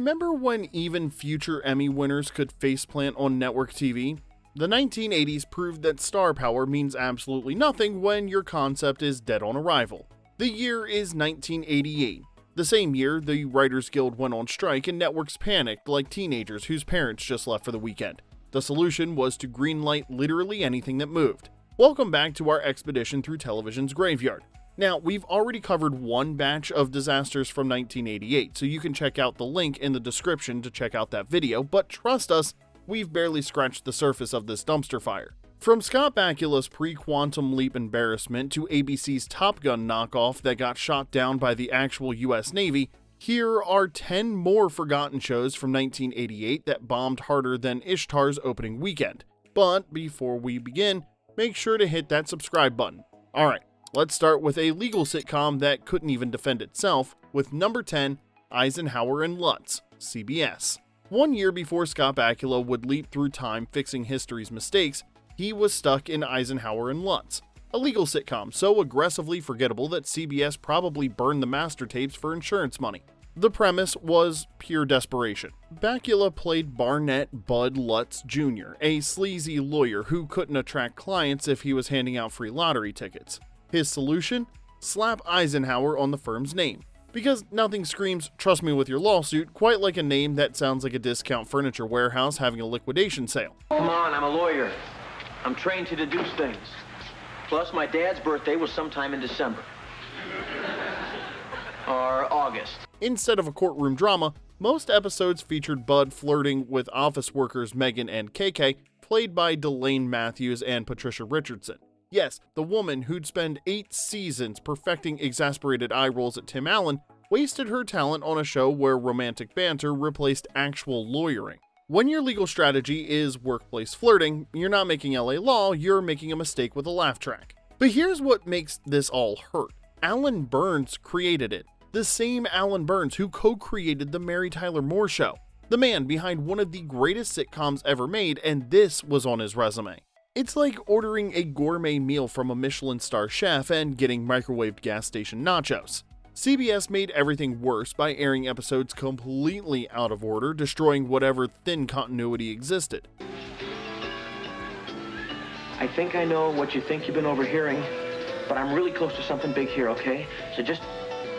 Remember when even future Emmy winners could faceplant on network TV? The 1980s proved that star power means absolutely nothing when your concept is dead on arrival. The year is 1988. The same year, the Writers Guild went on strike and networks panicked like teenagers whose parents just left for the weekend. The solution was to greenlight literally anything that moved. Welcome back to our expedition through television's graveyard. Now, we've already covered one batch of disasters from 1988, so you can check out the link in the description to check out that video, but trust us, we've barely scratched the surface of this dumpster fire. From Scott Bakula's pre-Quantum Leap embarrassment to ABC's Top Gun knockoff that got shot down by the actual US Navy, here are 10 more forgotten shows from 1988 that bombed harder than Ishtar's opening weekend. But before we begin, make sure to hit that subscribe button. Alright, let's start with a legal sitcom that couldn't even defend itself, with number 10, Eisenhower and Lutz, CBS. 1 year before Scott Bakula would leap through time fixing history's mistakes, he was stuck in Eisenhower and Lutz, a legal sitcom so aggressively forgettable that CBS probably burned the master tapes for insurance money. The premise was pure desperation. Bakula played Barnett Bud Lutz Jr., a sleazy lawyer who couldn't attract clients if he was handing out free lottery tickets. His solution? Slap Eisenhower on the firm's name. Because nothing screams, "trust me with your lawsuit," quite like a name that sounds like a discount furniture warehouse having a liquidation sale. Come on, I'm a lawyer. I'm trained to deduce things. Plus, my dad's birthday was sometime in December. Or August. Instead of a courtroom drama, most episodes featured Bud flirting with office workers Megan and KK, played by Delane Matthews and Patricia Richardson. Yes, the woman who'd spend 8 seasons perfecting exasperated eye rolls at Tim Allen wasted her talent on a show where romantic banter replaced actual lawyering. When your legal strategy is workplace flirting, you're not making LA law, you're making a mistake with a laugh track. But here's what makes this all hurt. Alan Burns created it. The same Alan Burns who co-created The Mary Tyler Moore Show. The man behind one of the greatest sitcoms ever made, and this was on his resume. It's like ordering a gourmet meal from a Michelin star chef and getting microwaved gas station nachos. CBS made everything worse by airing episodes completely out of order, destroying whatever thin continuity existed. I think I know what you think you've been overhearing, but I'm really close to something big here, okay? So just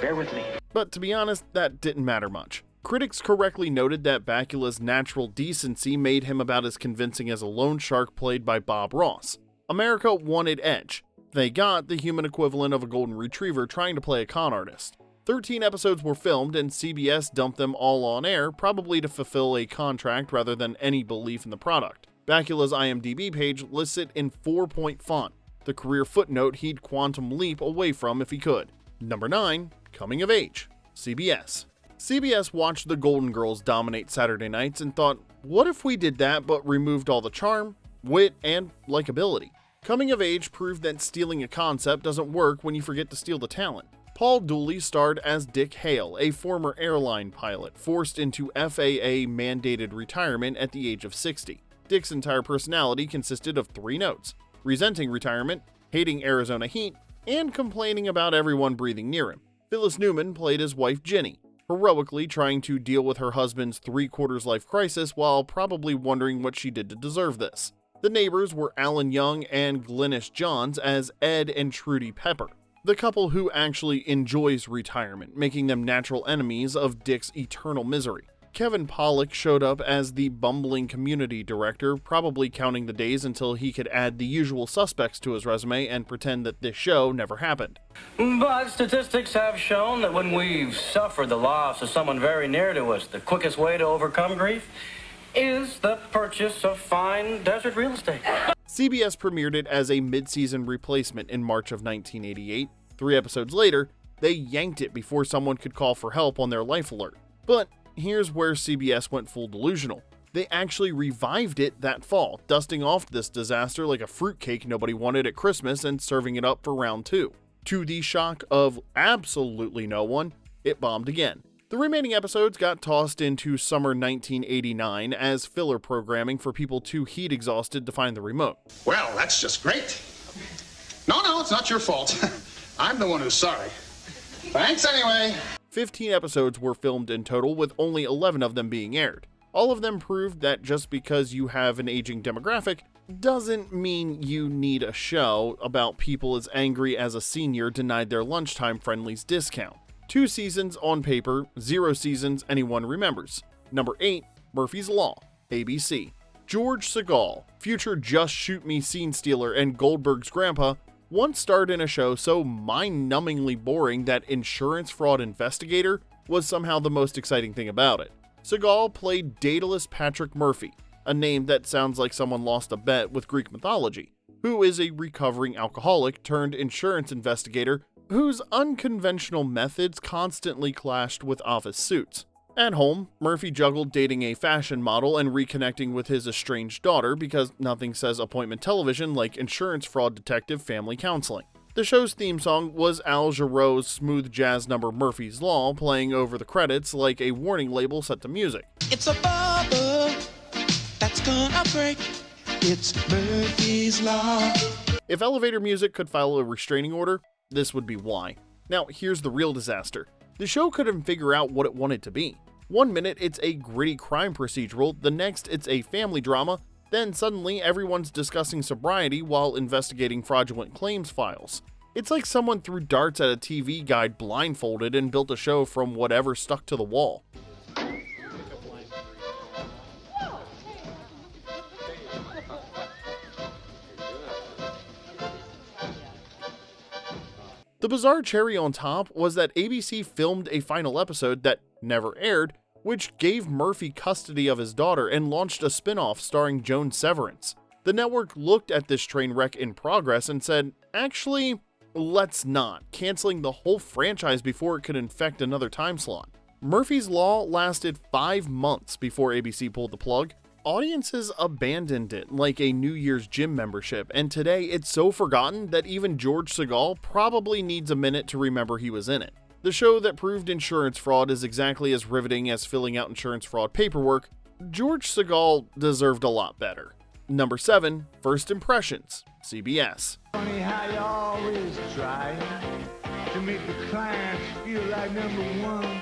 bear with me. But to be honest, that didn't matter much. Critics correctly noted that Bakula's natural decency made him about as convincing as a loan shark played by Bob Ross. America wanted edge. They got the human equivalent of a golden retriever trying to play a con artist. 13 episodes were filmed and CBS dumped them all on air, probably to fulfill a contract rather than any belief in the product. Bakula's IMDb page lists it in 4-point font, the career footnote he'd quantum leap away from if he could. Number 9, Coming of Age, CBS. CBS watched the Golden Girls dominate Saturday nights and thought, what if we did that but removed all the charm, wit, and likability? Coming of Age proved that stealing a concept doesn't work when you forget to steal the talent. Paul Dooley starred as Dick Hale, a former airline pilot, forced into FAA-mandated retirement at the age of 60. Dick's entire personality consisted of 3 notes: resenting retirement, hating Arizona heat, and complaining about everyone breathing near him. Phyllis Newman played his wife Ginny, heroically trying to deal with her husband's three-quarters life crisis while probably wondering what she did to deserve this. The neighbors were Alan Young and Glynis Johns as Ed and Trudy Pepper, the couple who actually enjoys retirement, making them natural enemies of Dick's eternal misery. Kevin Pollak showed up as the bumbling community director, probably counting the days until he could add the usual suspects to his resume and pretend that this show never happened. But statistics have shown that when we've suffered the loss of someone very near to us, the quickest way to overcome grief is the purchase of fine desert real estate. CBS premiered it as a mid-season replacement in March of 1988. 3 episodes later, they yanked it before someone could call for help on their life alert. But here's where CBS went full delusional. They actually revived it that fall, dusting off this disaster like a fruitcake nobody wanted at Christmas and serving it up for round 2. To the shock of absolutely no one, it bombed again. The remaining episodes got tossed into summer 1989 as filler programming for people too heat exhausted to find the remote. Well, that's just great. No, it's not your fault. I'm the one who's sorry. Thanks anyway. 15 episodes were filmed in total, with only 11 of them being aired. All of them proved that just because you have an aging demographic doesn't mean you need a show about people as angry as a senior denied their lunchtime friendlies discount. 2 seasons on paper, 0 seasons anyone remembers. Number 8, Murphy's Law, ABC. George Segal, future Just Shoot Me scene stealer and Goldberg's grandpa, once starred in a show so mind-numbingly boring that insurance fraud investigator was somehow the most exciting thing about it. Segal played Daedalus Patrick Murphy, a name that sounds like someone lost a bet with Greek mythology, who is a recovering alcoholic turned insurance investigator whose unconventional methods constantly clashed with office suits. At home, Murphy juggled dating a fashion model and reconnecting with his estranged daughter because nothing says appointment television like insurance fraud detective family counseling. The show's theme song was Al Jarreau's smooth jazz number Murphy's Law, playing over the credits like a warning label set to music. It's a bubble that's gonna break. It's Murphy's Law. If elevator music could file a restraining order, this would be why. Now, here's the real disaster. The show couldn't figure out what it wanted to be. One minute it's a gritty crime procedural, the next it's a family drama, then suddenly everyone's discussing sobriety while investigating fraudulent claims files. It's like someone threw darts at a TV guide blindfolded and built a show from whatever stuck to the wall. The bizarre cherry on top was that ABC filmed a final episode that never aired, which gave Murphy custody of his daughter and launched a spin-off starring Joan Severance. The network looked at this train wreck in progress and said, actually, let's not, canceling the whole franchise before it could infect another time slot. Murphy's Law lasted 5 months before ABC pulled the plug. Audiences abandoned it like a New Year's gym membership, and today it's so forgotten that even George Segal probably needs a minute to remember he was in it. The show that proved insurance fraud is exactly as riveting as filling out insurance fraud paperwork. George Segal deserved a lot better. Number 7, First Impressions, CBS. Funny how you always try to make the clients feel like number one.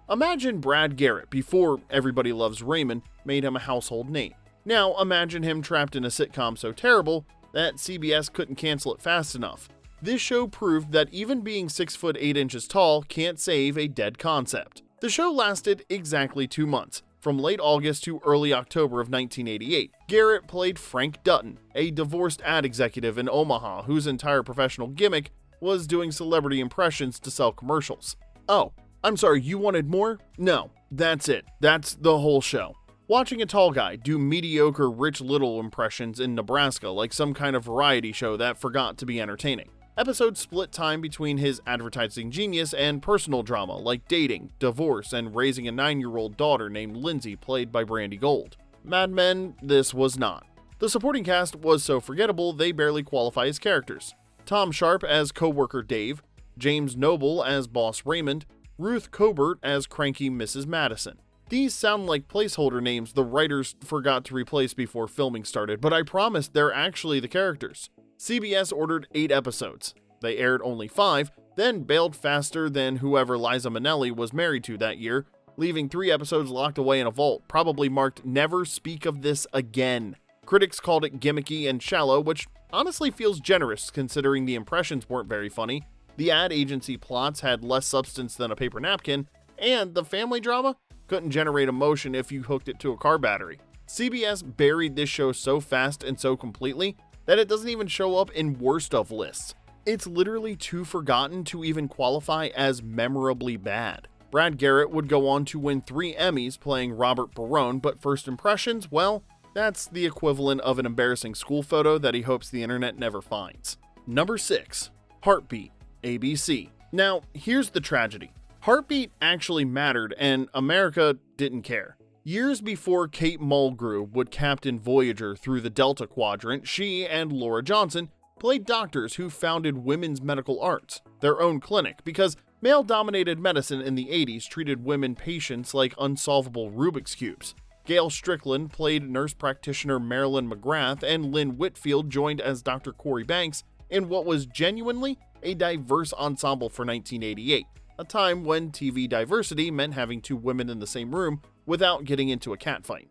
Imagine Brad Garrett before Everybody Loves Raymond made him a household name. Now imagine him trapped in a sitcom so terrible that CBS couldn't cancel it fast enough. This show proved that even being 6 foot 8 inches tall can't save a dead concept. The show lasted exactly 2 months, from late August to early October of 1988. Garrett played Frank Dutton, a divorced ad executive in Omaha whose entire professional gimmick was doing celebrity impressions to sell commercials. Oh, I'm sorry, you wanted more? No, that's it. That's the whole show. Watching a tall guy do mediocre Rich Little impressions in Nebraska like some kind of variety show that forgot to be entertaining. Episodes split time between his advertising genius and personal drama like dating, divorce, and raising a 9-year-old daughter named Lindsay played by Brandy Gold. Mad Men, this was not. The supporting cast was so forgettable they barely qualify as characters. Tom Sharp as co-worker Dave, James Noble as Boss Raymond, Ruth Cobert as cranky Mrs. Madison. These sound like placeholder names the writers forgot to replace before filming started, but I promise they're actually the characters. CBS ordered 8 episodes. They aired only 5, then bailed faster than whoever Liza Minnelli was married to that year, leaving 3 episodes locked away in a vault, probably marked "Never speak of this again." Critics called it gimmicky and shallow, which honestly feels generous considering the impressions weren't very funny, the ad agency plots had less substance than a paper napkin, and the family drama couldn't generate emotion if you hooked it to a car battery. CBS buried this show so fast and so completely that it doesn't even show up in worst of lists. It's literally too forgotten to even qualify as memorably bad. Brad Garrett would go on to win 3 Emmys playing Robert Barone, but First Impressions, well, that's the equivalent of an embarrassing school photo that he hopes the internet never finds. Number 6, Heartbeat, ABC. Now, here's the tragedy. Heartbeat actually mattered, and America didn't care. Years before Kate Mulgrew would captain Voyager through the Delta Quadrant, she and Laura Johnson played doctors who founded Women's Medical Arts, their own clinic, because male-dominated medicine in the 80s treated women patients like unsolvable Rubik's Cubes. Gail Strickland played nurse practitioner Marilyn McGrath, and Lynn Whitfield joined as Dr. Corey Banks in what was genuinely a diverse ensemble for 1988. a time when TV diversity meant having two women in the same room without getting into a catfight.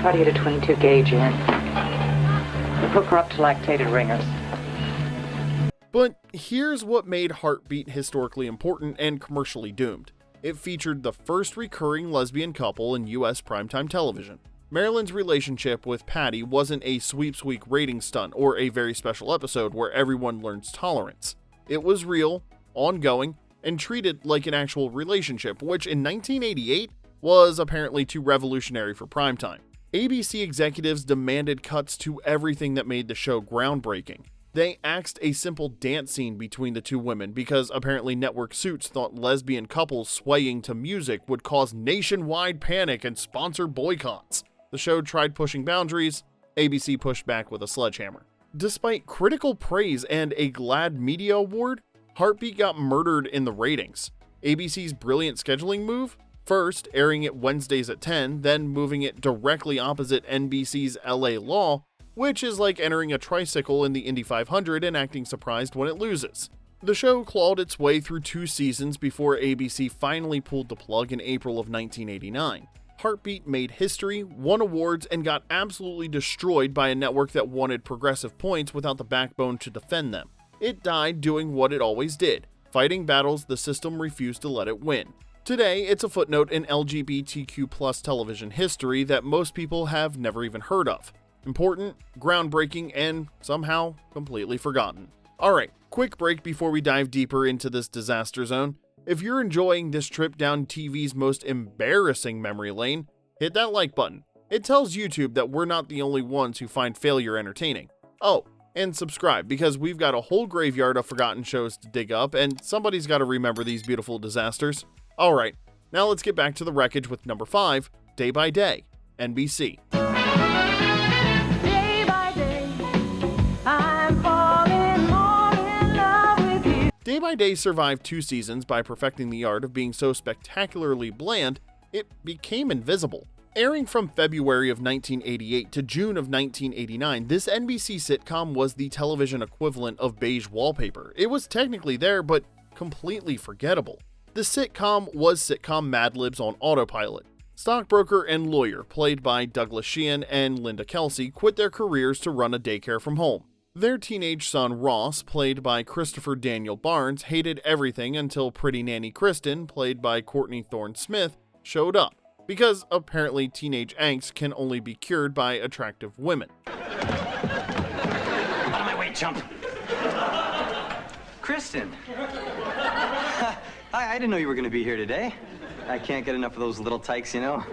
Try to get a 22 gauge in. Hook her up to lactated ringers. But here's what made Heartbeat historically important and commercially doomed. It featured the first recurring lesbian couple in US primetime television. Merlin's relationship with Patty wasn't a sweeps week rating stunt or a very special episode where everyone learns tolerance. It was real, ongoing, and treated like an actual relationship, which in 1988 was apparently too revolutionary for primetime. ABC executives demanded cuts to everything that made the show groundbreaking. They axed a simple dance scene between the two women because apparently network suits thought lesbian couples swaying to music would cause nationwide panic and sponsor boycotts. The show tried pushing boundaries, ABC pushed back with a sledgehammer. Despite critical praise and a GLAAD Media Award, Heartbeat got murdered in the ratings. ABC's brilliant scheduling move? First, airing it Wednesdays at 10, then moving it directly opposite NBC's LA Law, which is like entering a tricycle in the Indy 500 and acting surprised when it loses. The show clawed its way through 2 seasons before ABC finally pulled the plug in April of 1989. Heartbeat made history, won awards, and got absolutely destroyed by a network that wanted progressive points without the backbone to defend them. It died doing what it always did, fighting battles the system refused to let it win. Today, it's a footnote in LGBTQ+ television history that most people have never even heard of. Important, groundbreaking, and somehow completely forgotten. Alright, quick break before we dive deeper into this disaster zone. If you're enjoying this trip down TV's most embarrassing memory lane, hit that like button. It tells YouTube that we're not the only ones who find failure entertaining. Oh, and subscribe, because we've got a whole graveyard of forgotten shows to dig up, and somebody's got to remember these beautiful disasters. Alright, now let's get back to the wreckage with number 5, Day by Day, NBC. Day by day, I'm falling more in love with you. Day by Day survived 2 seasons by perfecting the art of being so spectacularly bland, it became invisible. Airing from February of 1988 to June of 1989, this NBC sitcom was the television equivalent of beige wallpaper. It was technically there, but completely forgettable. The sitcom was sitcom Mad Libs on autopilot. Stockbroker and lawyer, played by Douglas Sheehan and Linda Kelsey, quit their careers to run a daycare from home. Their teenage son Ross, played by Christopher Daniel Barnes, hated everything until pretty nanny Kristen, played by Courtney Thorne-Smith, showed up, because apparently teenage angst can only be cured by attractive women. Out of my way, chump! Kristen! I didn't know you were going to be here today. I can't get enough of those little tykes, you know.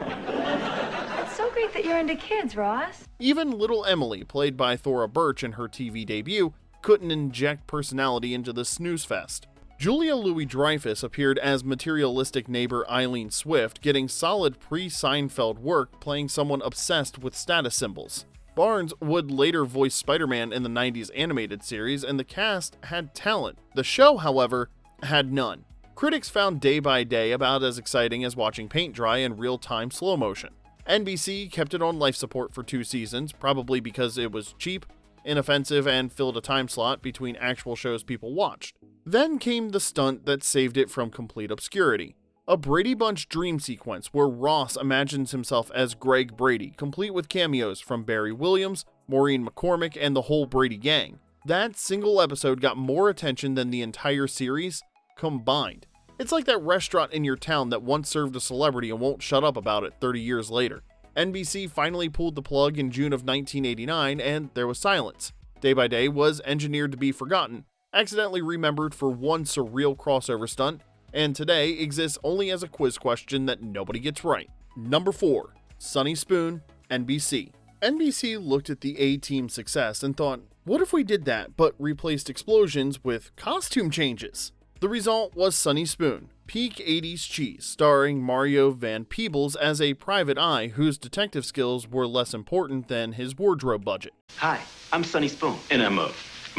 It's so great that you're into kids, Ross. Even little Emily, played by Thora Birch in her TV debut, couldn't inject personality into the snooze fest. Julia Louis-Dreyfus appeared as materialistic neighbor Eileen Swift, getting solid pre-Seinfeld work playing someone obsessed with status symbols. Barnes would later voice Spider-Man in the 90s animated series, and the cast had talent. The show, however, had none. Critics found Day by Day about as exciting as watching paint dry in real-time slow motion. NBC kept it on life support for 2 seasons, probably because it was cheap, inoffensive, and filled a time slot between actual shows people watched. Then came the stunt that saved it from complete obscurity. A Brady Bunch dream sequence where Ross imagines himself as Greg Brady, complete with cameos from Barry Williams, Maureen McCormick, and the whole Brady gang. That single episode got more attention than the entire series combined. It's like that restaurant in your town that once served a celebrity and won't shut up about it 30 years later. NBC finally pulled the plug in June of 1989, and there was silence. Day by Day was engineered to be forgotten, accidentally remembered for one surreal crossover stunt, and today exists only as a quiz question that nobody gets right. Number 4, Sonny Spoon, NBC. NBC looked at the A-Team's success and thought, what if we did that but replaced explosions with costume changes? The result was Sonny Spoon, peak 80s cheese, starring Mario Van Peebles as a private eye whose detective skills were less important than his wardrobe budget. Hi, I'm Sonny Spoon. And I'm a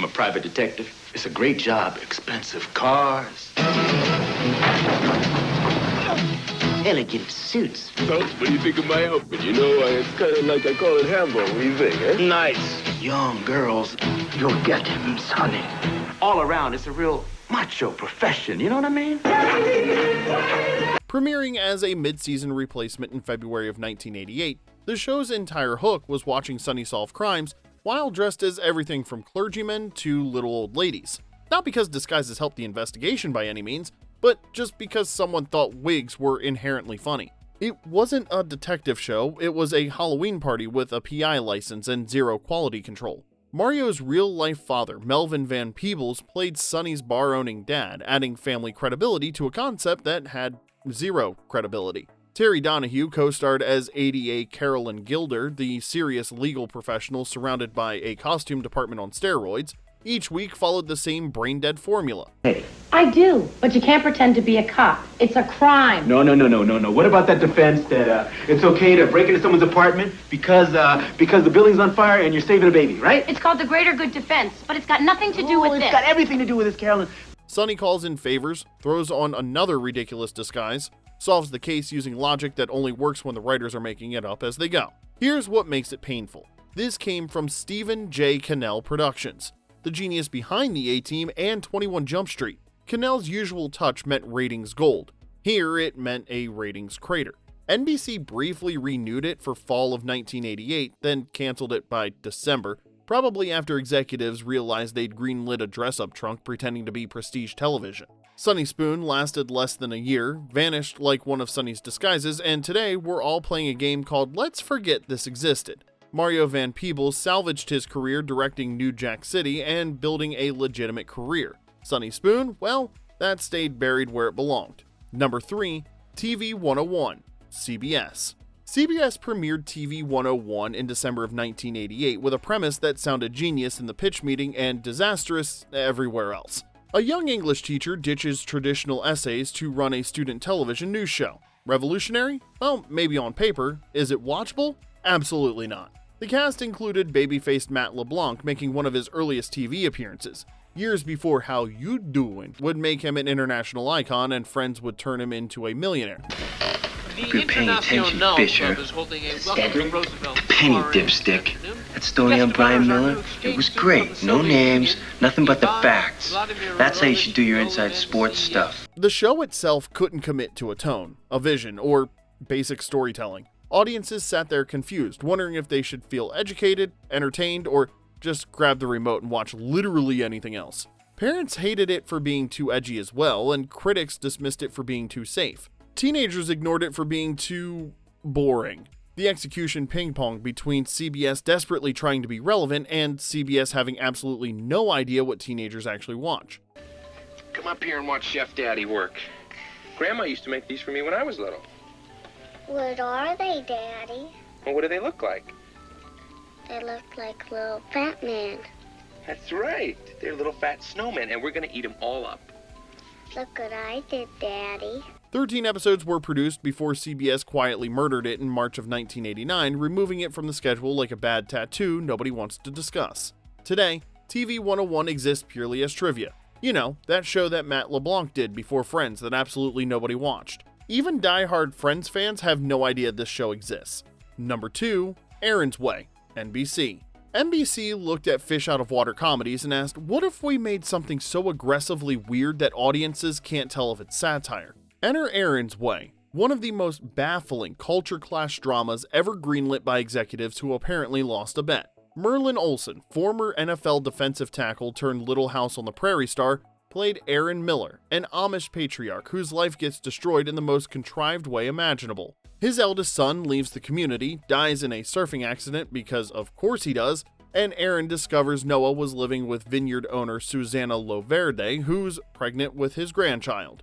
private detective. It's a great job. Expensive cars. Elegant suits. So, what do you think of my outfit? You know, it's kind of like I call it Hambo. What do you think, eh? Nice. Young girls. You'll get him, Sonny. All around, it's a real macho profession, you know what I mean? Premiering as a mid-season replacement in February of 1988, the show's entire hook was watching Sonny solve crimes while dressed as everything from clergymen to little old ladies. Not because disguises helped the investigation by any means, but just because someone thought wigs were inherently funny. It wasn't a detective show, it was a Halloween party with a PI license and zero quality control. Mario's real-life father, Melvin Van Peebles, played Sonny's bar-owning dad, adding family credibility to a concept that had zero credibility. Terry Donahue co-starred as ADA Carolyn Gilder, the serious legal professional surrounded by a costume department on steroids. Each week followed the same brain-dead formula. Hey. I do, but you can't pretend to be a cop. It's a crime. No. What about that defense that it's okay to break into someone's apartment because the building's on fire and you're saving a baby, right? It's called the greater good defense, but it's got nothing to do with this. It's got everything to do with this, Carolyn. Sonny calls in favors, throws on another ridiculous disguise, solves the case using logic that only works when the writers are making it up as they go. Here's what makes it painful. This came from Stephen J. Cannell Productions, the genius behind the A-Team and 21 Jump Street. Cannell's usual touch meant ratings gold. Here it meant a ratings crater. NBC briefly renewed it for fall of 1988, then canceled it by December, probably after executives realized they'd greenlit a dress-up trunk pretending to be prestige television. Sonny Spoon lasted less than a year, vanished like one of Sonny's disguises, and today we're all playing a game called Let's Forget This Existed. Mario Van Peebles salvaged his career directing New Jack City and building a legitimate career. Sonny Spoon, well, that stayed buried where it belonged. Number 3, TV 101, CBS. CBS premiered TV 101 in December of 1988 with a premise that sounded genius in the pitch meeting and disastrous everywhere else. A young English teacher ditches traditional essays to run a student television news show. Revolutionary? Well, maybe on paper. Is it watchable? Absolutely not. The cast included baby-faced Matt LeBlanc making one of his earliest TV appearances, years before How You Doin' would make him an international icon and Friends would turn him into a millionaire. If you're paying attention, Fisher, the penny dipstick. That story on Brian Miller, it was great. No names, nothing but the facts. That's how you should do your inside sports stuff. The show itself couldn't commit to a tone, a vision, or basic storytelling. Audiences sat there confused, wondering if they should feel educated, entertained, or just grab the remote and watch literally anything else. Parents hated it for being too edgy as well, and critics dismissed it for being too safe. Teenagers ignored it for being too boring. The execution ping-ponged between CBS desperately trying to be relevant and CBS having absolutely no idea what teenagers actually watch. Come up here and watch Chef Daddy work. Grandma used to make these for me when I was little. What are they, Daddy? Well, what do they look like? They look like little fat men. That's right. They're little fat snowmen, and we're going to eat them all up. Look what I did, Daddy. 13 episodes were produced before CBS quietly murdered it in March of 1989, removing it from the schedule like a bad tattoo nobody wants to discuss. Today, TV 101 exists purely as trivia. You know, that show that Matt LeBlanc did before Friends that absolutely nobody watched. Even die-hard Friends fans have no idea this show exists. Number 2, Aaron's Way, NBC. NBC looked at fish-out-of-water comedies and asked, what if we made something so aggressively weird that audiences can't tell if it's satire? Enter Aaron's Way, one of the most baffling culture clash dramas ever greenlit by executives who apparently lost a bet. Merlin Olsen, former NFL defensive tackle turned Little House on the Prairie star, played Aaron Miller, an Amish patriarch whose life gets destroyed in the most contrived way imaginable. His eldest son leaves the community, dies in a surfing accident because of course he does, and Aaron discovers Noah was living with vineyard owner Susanna Loverde, who's pregnant with his grandchild.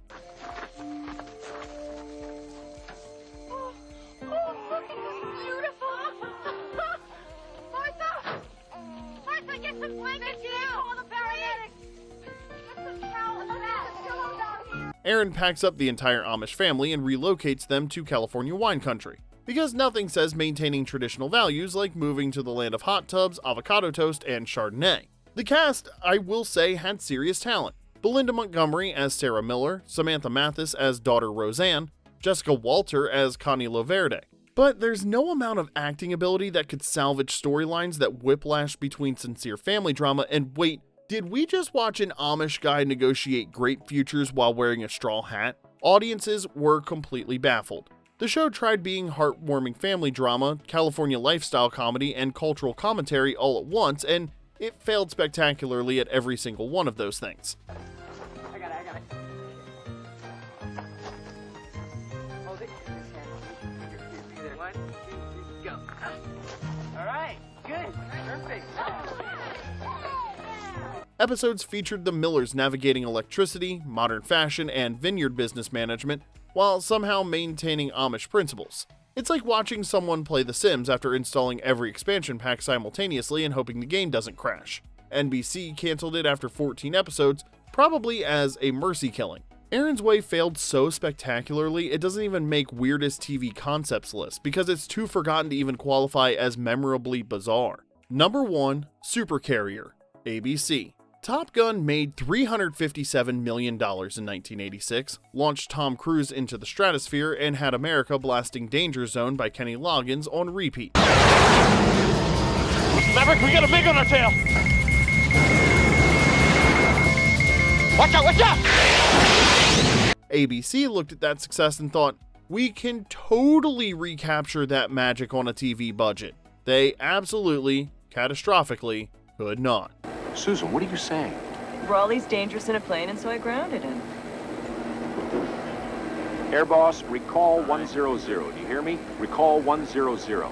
Aaron packs up the entire Amish family and relocates them to California wine country, because nothing says maintaining traditional values like moving to the land of hot tubs, avocado toast, and Chardonnay. The cast, I will say, had serious talent. Belinda Montgomery as Sarah Miller, Samantha Mathis as daughter Roseanne, Jessica Walter as Connie Loverde. But there's no amount of acting ability that could salvage storylines that whiplash between sincere family drama and, wait, Did we just watch an Amish guy negotiate grape futures while wearing a straw hat? Audiences were completely baffled. The show tried being heartwarming family drama, California lifestyle comedy, and cultural commentary all at once, and it failed spectacularly at every single one of those things. I got it. Hold it. Either 1, 2, 3, go. All right, good, perfect. Episodes featured the Millers navigating electricity, modern fashion, and vineyard business management, while somehow maintaining Amish principles. It's like watching someone play The Sims after installing every expansion pack simultaneously and hoping the game doesn't crash. NBC canceled it after 14 episodes, probably as a mercy killing. Aaron's Way failed so spectacularly it doesn't even make weirdest TV concepts list because it's too forgotten to even qualify as memorably bizarre. Number 1, Supercarrier, ABC. Top Gun made $357 million in 1986, launched Tom Cruise into the stratosphere, and had America blasting Danger Zone by Kenny Loggins on repeat. Maverick, we got a big on our tail! Watch out, watch out! ABC looked at that success and thought, we can totally recapture that magic on a TV budget. They absolutely, catastrophically, could not. Susan, what are you saying? Raleigh's dangerous in a plane, and so I grounded him. Air Boss, recall 100. Do you hear me? Recall 100.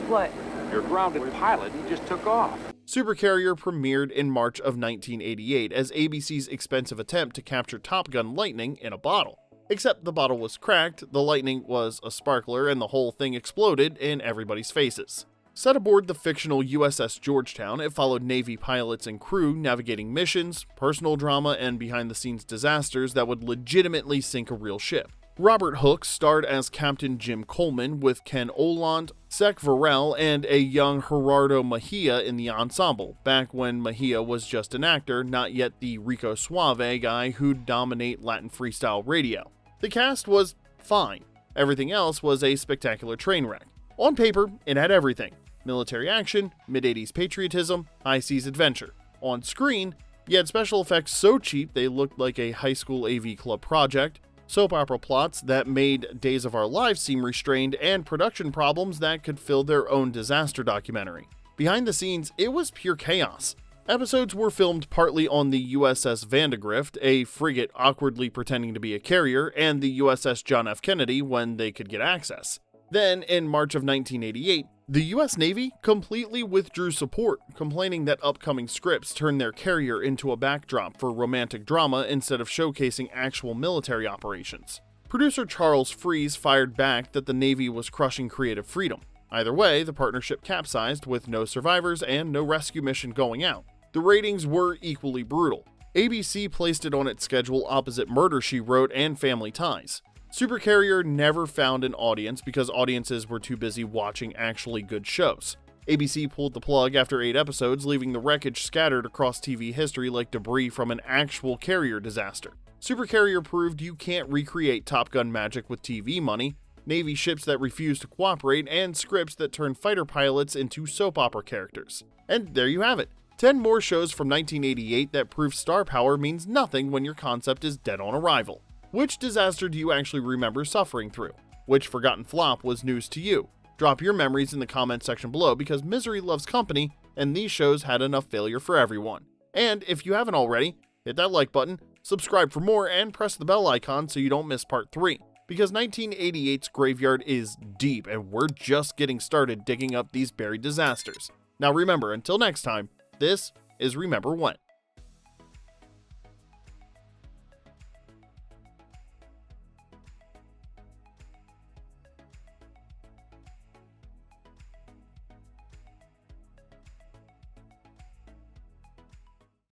What? Your grounded pilot, he just took off. Supercarrier premiered in March of 1988 as ABC's expensive attempt to capture Top Gun lightning in a bottle. Except the bottle was cracked, the lightning was a sparkler, and the whole thing exploded in everybody's faces. Set aboard the fictional USS Georgetown, it followed Navy pilots and crew navigating missions, personal drama, and behind-the-scenes disasters that would legitimately sink a real ship. Robert Hooks starred as Captain Jim Coleman with Ken Oland, Sek Varel, and a young Gerardo Mejía in the ensemble, back when Mejía was just an actor, not yet the Rico Suave guy who'd dominate Latin freestyle radio. The cast was fine. Everything else was a spectacular train wreck. On paper, it had everything. Military action, mid-80s patriotism, high seas adventure. On screen, you had special effects so cheap they looked like a high school AV club project, soap opera plots that made Days of Our Lives seem restrained, and production problems that could fill their own disaster documentary. Behind the scenes, it was pure chaos. Episodes were filmed partly on the USS Vandegrift, a frigate awkwardly pretending to be a carrier, and the USS John F. Kennedy when they could get access. Then, in March of 1988, the US Navy completely withdrew support, complaining that upcoming scripts turned their carrier into a backdrop for romantic drama instead of showcasing actual military operations. Producer Charles Fries fired back that the Navy was crushing creative freedom. Either way, the partnership capsized with no survivors and no rescue mission going out. The ratings were equally brutal. ABC placed it on its schedule opposite Murder, She Wrote and Family Ties. Supercarrier never found an audience because audiences were too busy watching actually good shows. ABC pulled the plug after 8 episodes, leaving the wreckage scattered across TV history like debris from an actual carrier disaster. Supercarrier proved you can't recreate Top Gun magic with TV money, Navy ships that refuse to cooperate, and scripts that turn fighter pilots into soap opera characters. And there you have it. 10 more shows from 1988 that prove star power means nothing when your concept is dead on arrival. Which disaster do you actually remember suffering through? Which forgotten flop was news to you? Drop your memories in the comments section below because misery loves company and these shows had enough failure for everyone. And if you haven't already, hit that like button, subscribe for more, and press the bell icon so you don't miss part 3. Because 1988's graveyard is deep and we're just getting started digging up these buried disasters. Now remember, until next time, this is Remember When.